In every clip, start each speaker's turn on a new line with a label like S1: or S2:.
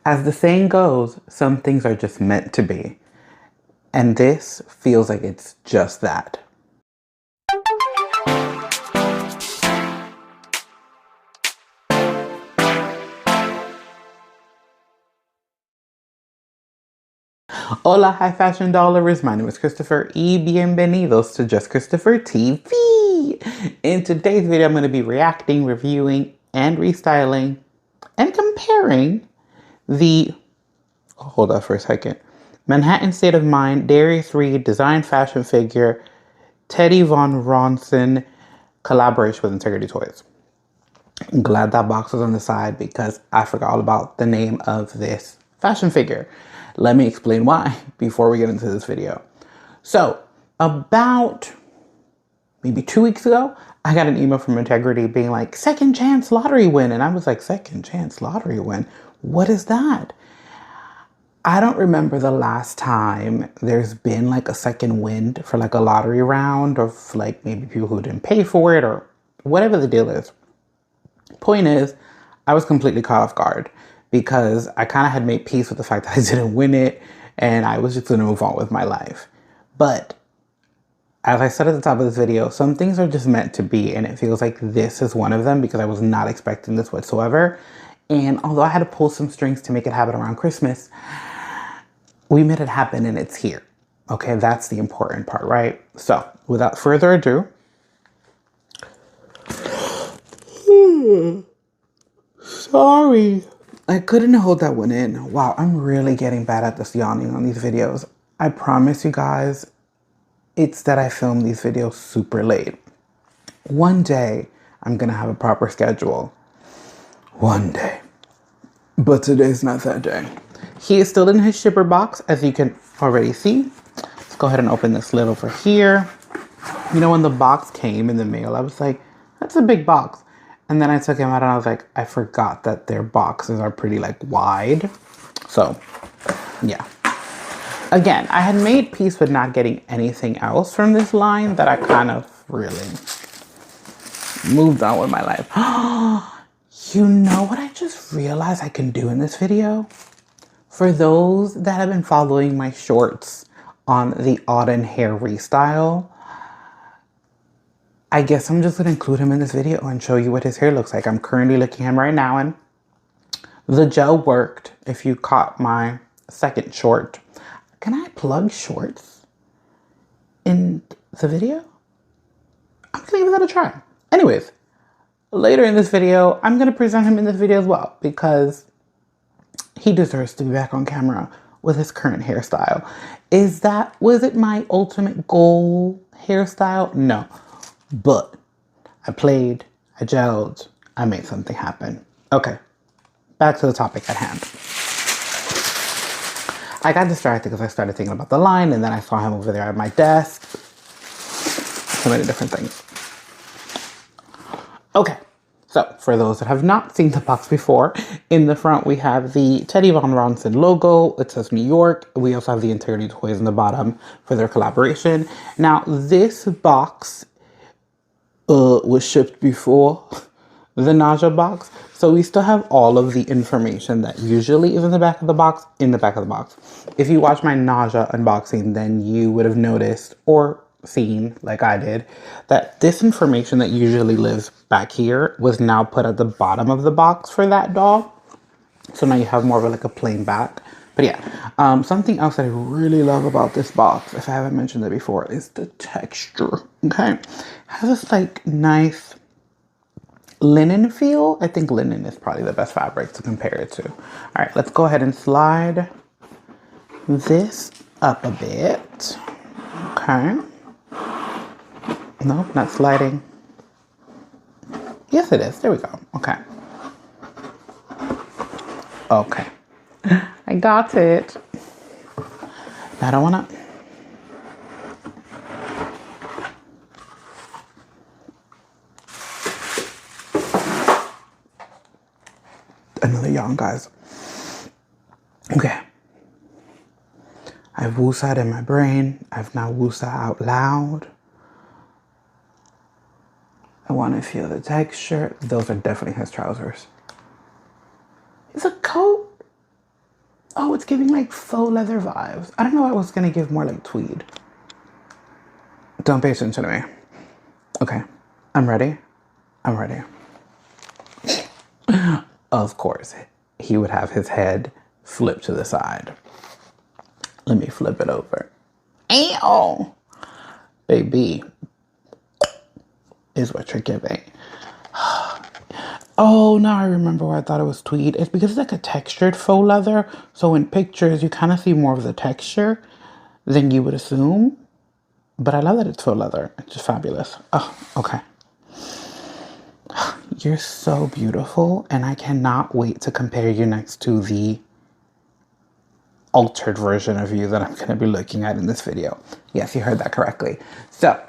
S1: As the saying goes, some things are just meant to be. And this feels like it's just that. Hola, high fashion dollars. My name is Christopher y bienvenidos to Just Christopher TV. In today's video, I'm going to be reacting, reviewing, and restyling and comparing the, hold on for a second, Manhattan State of Mind, Darius Reid design fashion figure, Teddy Vonranson collaboration with Integrity Toys. I'm glad that box was on the side because I forgot all about the name of this fashion figure. Let me explain why before we get into this video. So about maybe 2 weeks ago, I got an email from Integrity being like, second chance lottery win. And I was like, second chance lottery win? What is that? I don't remember the last time there's been like a second wind for like a lottery round, or like maybe people who didn't pay for it or whatever the deal is. Point is, I was completely caught off guard because I kind of had made peace with the fact that I didn't win it and I was just going to move on with my life. But as I said at the top of this video, some things are just meant to be, and it feels like this is one of them because I was not expecting this whatsoever. And although I had to pull some strings to make it happen around Christmas, we made it happen and it's here. Okay, that's the important part, right? So without further ado, sorry, I couldn't hold that one in. Wow, I'm really getting bad at this yawning on these videos. I promise you guys, it's that I film these videos super late. One day, I'm gonna have a proper schedule. One day. But today's not that day. He is still in his shipper box, as you can already see. Let's go ahead and open this lid over here. You know, when the box came in the mail, I was like, that's a big box. And then I took him out and I was like, I forgot that their boxes are pretty like wide. So yeah. Again, I had made peace with not getting anything else from this line that I kind of really moved on with my life. You know what I just realized I can do in this video? For those that have been following my shorts on the Auden hair restyle, I guess I'm just gonna include him in this video and show you what his hair looks like. I'm currently looking at him right now and the gel worked. If you caught my second short, can I plug shorts in the video? I'm gonna give that a try. Anyways, later in this video, I'm gonna present him in this video as well because he deserves to be back on camera with his current hairstyle. Was it my ultimate goal hairstyle? No. But I played, I gelled, I made something happen. Okay, back to the topic at hand. I got distracted because I started thinking about the line and then I saw him over there at my desk. So many different things. Okay, so for those that have not seen the box before, in the front we have the Teddy Vonranson logo. It says New York. We also have the Integrity Toys in the bottom for their collaboration. Now this box was shipped before the Naja box. So we still have all of the information that usually is in the back of the box in the back of the box. If you watch my Naja unboxing, then you would have noticed or seen, like I did, that this information that usually lives back here was now put at the bottom of the box for that doll. So now you have more of like a plain back. But yeah, something else that I really love about this box, if I haven't mentioned it before, is the texture, okay? It has this like nice linen feel. I think linen is probably the best fabric to compare it to. All right, let's go ahead and slide this up a bit. Okay. Nope, not sliding. Yes, it is. There we go. Okay. Okay. I got it. I don't want to. Another yawn, guys. Okay. I've woosah'd in my brain. I've now woosah out loud. I want to feel the texture. Those are definitely his trousers. It's a coat. Oh, it's giving like faux leather vibes. I don't know. I was gonna give more like tweed. Don't pay attention to me. Okay, I'm ready. I'm ready. Of course, he would have his head flipped to the side. Let me flip it over. Ow! Baby, is what you're giving. Oh, now I remember why I thought it was tweed. It's because it's like a textured faux leather. So in pictures, you kind of see more of the texture than you would assume. But I love that it's faux leather. It's just fabulous. Oh, okay. You're so beautiful. And I cannot wait to compare you next to the altered version of you that I'm going to be looking at in this video. Yes, you heard that correctly. So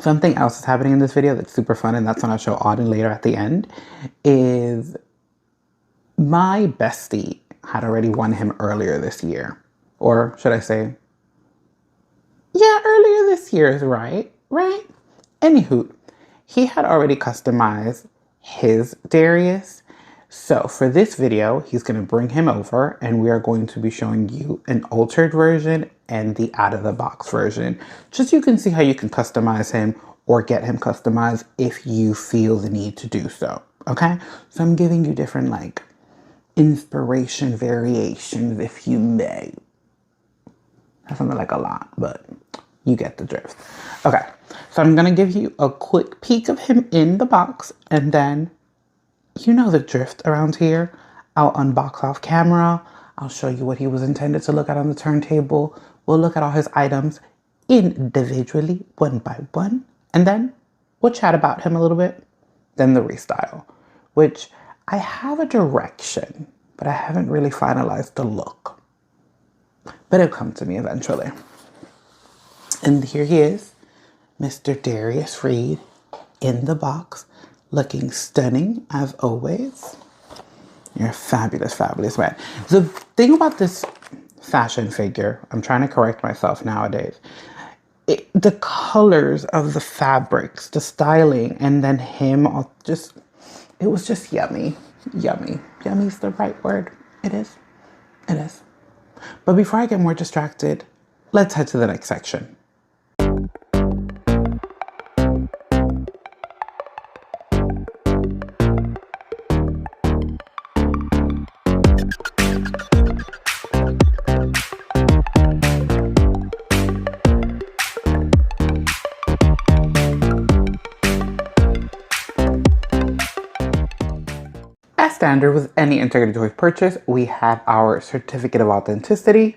S1: something else is happening in this video that's super fun, and that's when I'll show Auden later at the end, is my bestie had already won him earlier this year. Or should I say, yeah, earlier this year is right? Anywho, he had already customized his Darius. So for this video, he's going to bring him over and we are going to be showing you an altered version and the out of the box version. Just so you can see how you can customize him or get him customized if you feel the need to do so. Okay? So I'm giving you different like inspiration variations, if you may. That sounded like a lot, but you get the drift. Okay, so I'm going to give you a quick peek of him in the box, and then you know the drift around here. I'll unbox off camera. I'll show you what he was intended to look at on the turntable. We'll look at all his items individually, one by one, and then we'll chat about him a little bit. Then the restyle, which I have a direction, but I haven't really finalized the look. But it'll come to me eventually. And here he is, Mr. Darius Reid in the box, looking stunning as always. You're a fabulous, fabulous man. The thing about this fashion figure, I'm trying to correct myself nowadays, the colors of the fabrics, the styling, and then him, it was just yummy. Yummy. Yummy is the right word. It is. It is. But before I get more distracted, let's head to the next section. As standard with any Integrity Toys purchase, we have our certificate of authenticity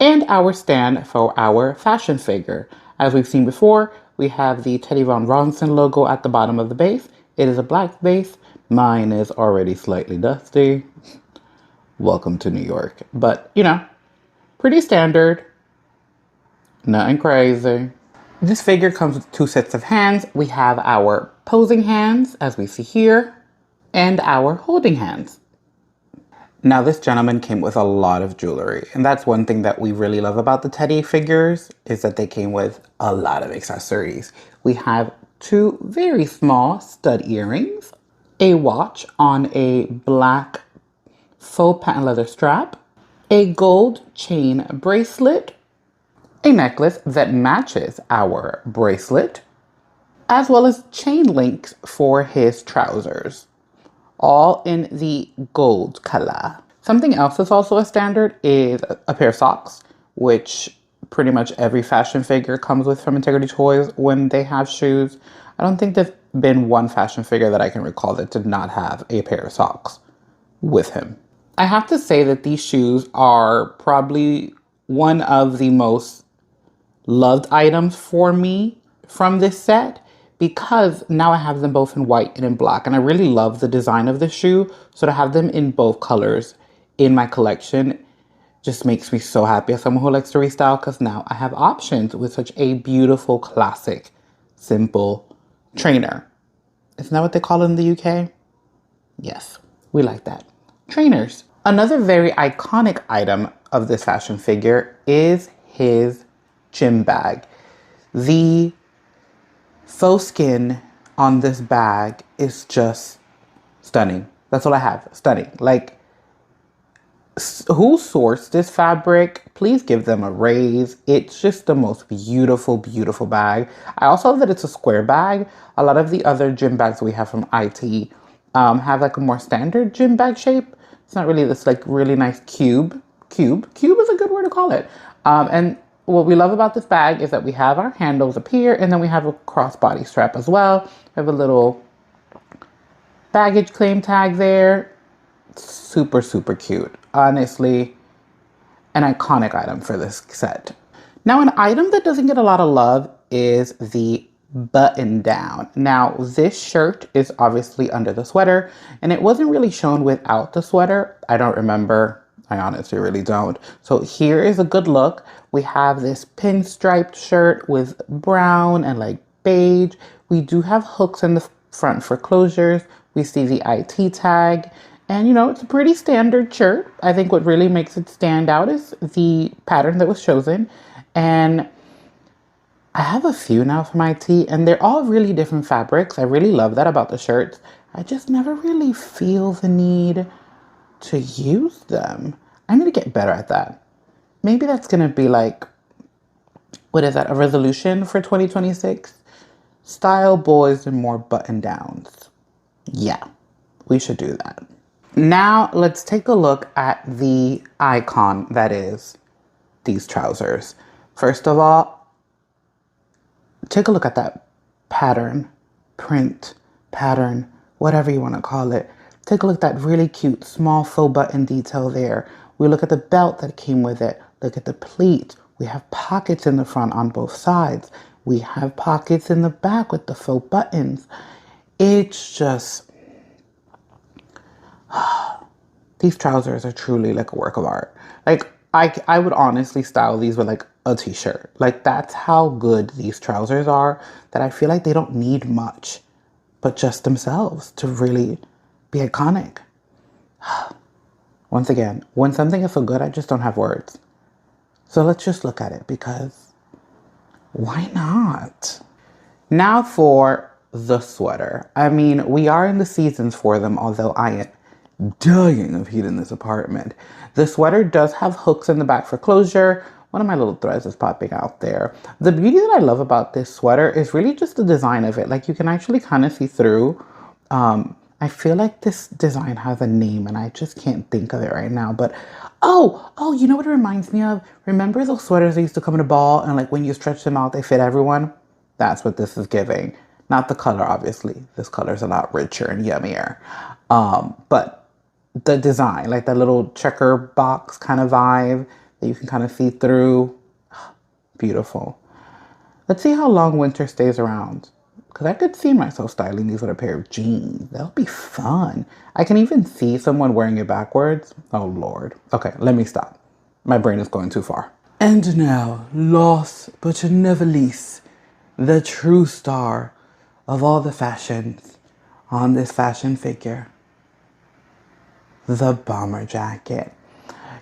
S1: and our stand for our fashion figure. As we've seen before, we have the Teddy Vonranson logo at the bottom of the base. It is a black base. Mine is already slightly dusty. Welcome to New York. But, you know, pretty standard. Nothing crazy. This figure comes with 2 sets of hands. We have our posing hands, as we see here, and our holding hands. Now this gentleman came with a lot of jewelry, and that's one thing that we really love about the Teddy figures is that they came with a lot of accessories. We have 2 very small stud earrings, a watch on a black faux patent leather strap, a gold chain bracelet, a necklace that matches our bracelet, as well as chain links for his trousers, all in the gold color. Something else that's also a standard is a pair of socks, which pretty much every fashion figure comes with from Integrity Toys when they have shoes. I don't think there's been one fashion figure that I can recall that did not have a pair of socks with him. I have to say that these shoes are probably one of the most loved items for me from this set, because now I have them both in white and in black, and I really love the design of this shoe. So to have them in both colors in my collection just makes me so happy as someone who likes to restyle, because now I have options with such a beautiful, classic, simple trainer. Isn't that what they call it in the UK? Yes, we like that. Trainers. Another very iconic item of this fashion figure is his gym bag. The faux skin on this bag is just stunning. That's all I have. Stunning. Like, who sourced this fabric, please give them a raise. It's just the most beautiful, beautiful bag. I also love that it's a square bag. A lot of the other gym bags we have from IT have like a more standard gym bag shape. It's not really this like really nice cube. Cube is a good word to call it. And what we love about this bag is that we have our handles up here, and then we have a crossbody strap as well. We have a little baggage claim tag there. Super, super cute. Honestly, an iconic item for this set. Now, an item that doesn't get a lot of love is the button down. Now, this shirt is obviously under the sweater, and it wasn't really shown without the sweater. I don't remember. I honestly really don't. So here is a good look. We have this pinstriped shirt with brown and like beige. We do have hooks in the front for closures. We see the IT tag. And, you know, it's a pretty standard shirt. I think what really makes it stand out is the pattern that was chosen. And I have a few now from IT, and they're all really different fabrics. I really love that about the shirts. I just never really feel the need to use them. I need to get better at that. Maybe that's going to be like, what is that, a resolution for 2026? Style boys and more button downs. Yeah, we should do that. Now, let's take a look at the icon that is these trousers. First of all, take a look at that pattern, print, pattern, whatever you want to call it. Take a look at that really cute small faux button detail there. We look at the belt that came with it. Look at the pleat. We have pockets in the front on both sides. We have pockets in the back with the faux buttons. It's just... these trousers are truly like a work of art. Like, I would honestly style these with like a t-shirt. Like, that's how good these trousers are, that I feel like they don't need much but just themselves to really be iconic. Once again, when something is so good, I just don't have words. So let's just look at it, because why not? Now for the sweater. I mean, we are in the seasons for them, although I am dying of heat in this apartment. The sweater does have hooks in the back for closure. One of my little threads is popping out there. The beauty that I love about this sweater is really just the design of it. Like, you can actually kind of see through. I feel like this design has a name and I just can't think of it right now. But oh, you know what it reminds me of? Remember those sweaters that used to come in a ball, and like when you stretch them out, they fit everyone? That's what this is giving. Not the color, obviously. This color is a lot richer and yummier. But the design, like that little checker box kind of vibe that you can kind of see through. Beautiful. Let's see how long winter stays around, because I could see myself styling these with a pair of jeans. That'll be fun. I can even see someone wearing it backwards. Oh, Lord. Okay, let me stop. My brain is going too far. And now, last but never least, the true star of all the fashions on this fashion figure. The bomber jacket.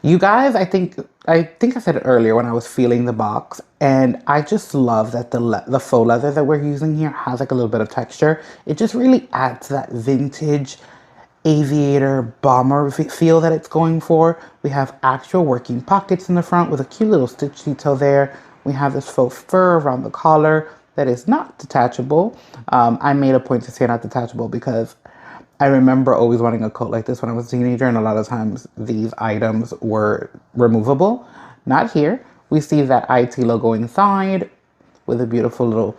S1: You guys, I think I said it earlier when I was feeling the box, and I just love that the faux leather that we're using here has like a little bit of texture. It just really adds that vintage aviator bomber feel that it's going for. We have actual working pockets in the front with a cute little stitch detail there. We have this faux fur around the collar that is not detachable. I made a point to say not detachable because I remember always wanting a coat like this when I was a teenager, and a lot of times these items were removable. Not here. We see that IT logo inside with a beautiful little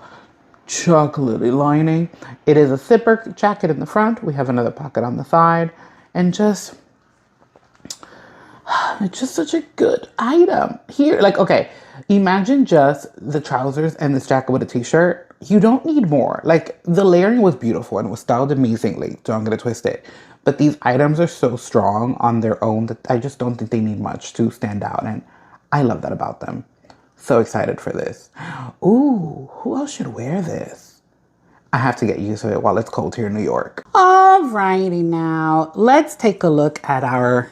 S1: chocolatey lining. It is a zipper jacket in the front. We have another pocket on the side, and it's just such a good item. Here, like, okay, imagine just the trousers and this jacket with a t-shirt. You don't need more. Like, the layering was beautiful and was styled amazingly. Don't get it twisted. But these items are so strong on their own that I just don't think they need much to stand out. And I love that about them. So excited for this. Ooh, who else should wear this? I have to get used to it while it's cold here in New York. Alrighty now, let's take a look at our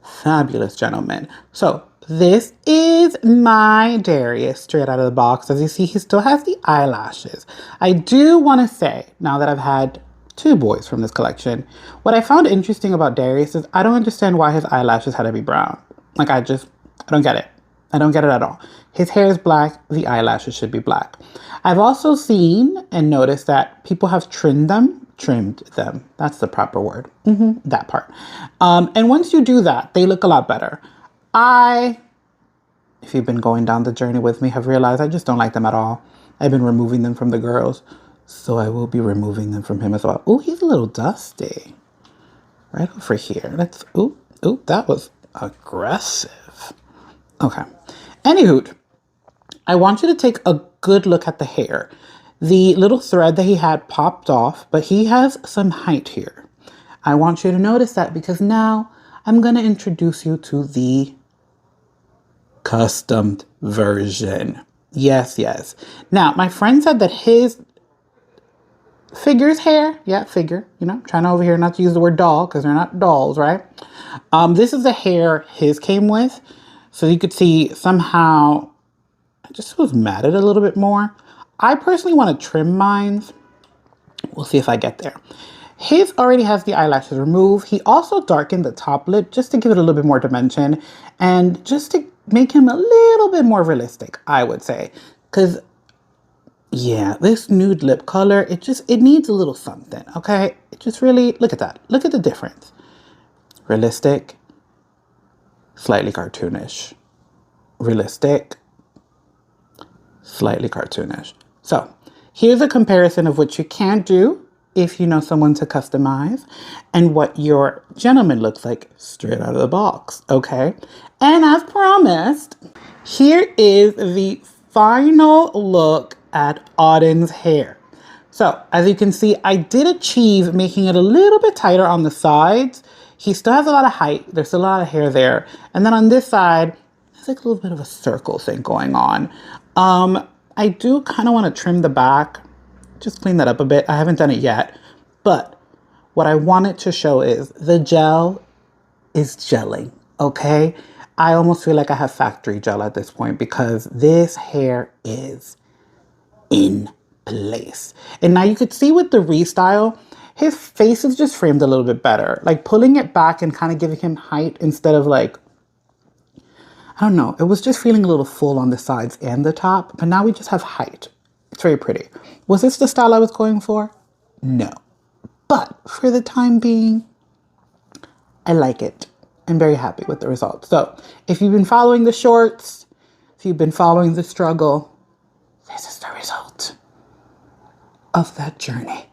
S1: fabulous gentleman. So this is MindDarius straight out of the box. As you see, he still has the eyelashes. I do want to say, now that I've had two boys from this collection. What I found interesting about Darius is I don't understand why his eyelashes had to be brown. Like, I don't get it. I don't get it at all. His hair is black. The eyelashes should be black. I've also seen and noticed that people have trimmed them. That's the proper word. That part. And once you do that, they look a lot better. If you've been going down the journey with me, have realized I just don't like them at all. I've been removing them from the girls. So I will be removing them from him as well. Oh, he's a little dusty. Right over here. Let's, ooh, that was aggressive. Okay. Anywho, I want you to take a good look at the hair. The little thread that he had popped off, but he has some height here. I want you to notice that because now I'm going to introduce you to the customed version. Yes, yes. Now, my friend said that his figure's hair, yeah, figure, you know, trying over here not to use the word doll because they're not dolls, right? This is the hair his came with. So you could see somehow it just was matted a little bit more. I personally want to trim mine. We'll see if I get there. His already has the eyelashes removed. He also darkened the top lip just to give it a little bit more dimension and just to make him a little bit more realistic, I would say. Because, yeah, this nude lip color, it needs a little something, okay? It just really, look at that. Look at the difference. Realistic, slightly cartoonish. Realistic, slightly cartoonish. So, here's a comparison of what you can do if you know someone to customize and what your gentleman looks like straight out of the box, okay? And as promised, here is the final look at Auden's hair. So as you can see, I did achieve making it a little bit tighter on the sides. He still has a lot of height. There's still a lot of hair there. And then on this side, there's like a little bit of a circle thing going on. I do kind of want to trim the back, just clean that up a bit. I haven't done it yet, but what I wanted to show is the gel is gelling, okay? I almost feel like I have factory gel at this point because this hair is in place. And now you could see with the restyle, his face is just framed a little bit better. Like pulling it back and kind of giving him height instead of like, I don't know, it was just feeling a little full on the sides and the top, but now we just have height. It's very pretty. Was this the style I was going for? No. But for the time being, I like it. I'm very happy with the results. So if you've been following the shorts, if you've been following the struggle, this is the result of that journey.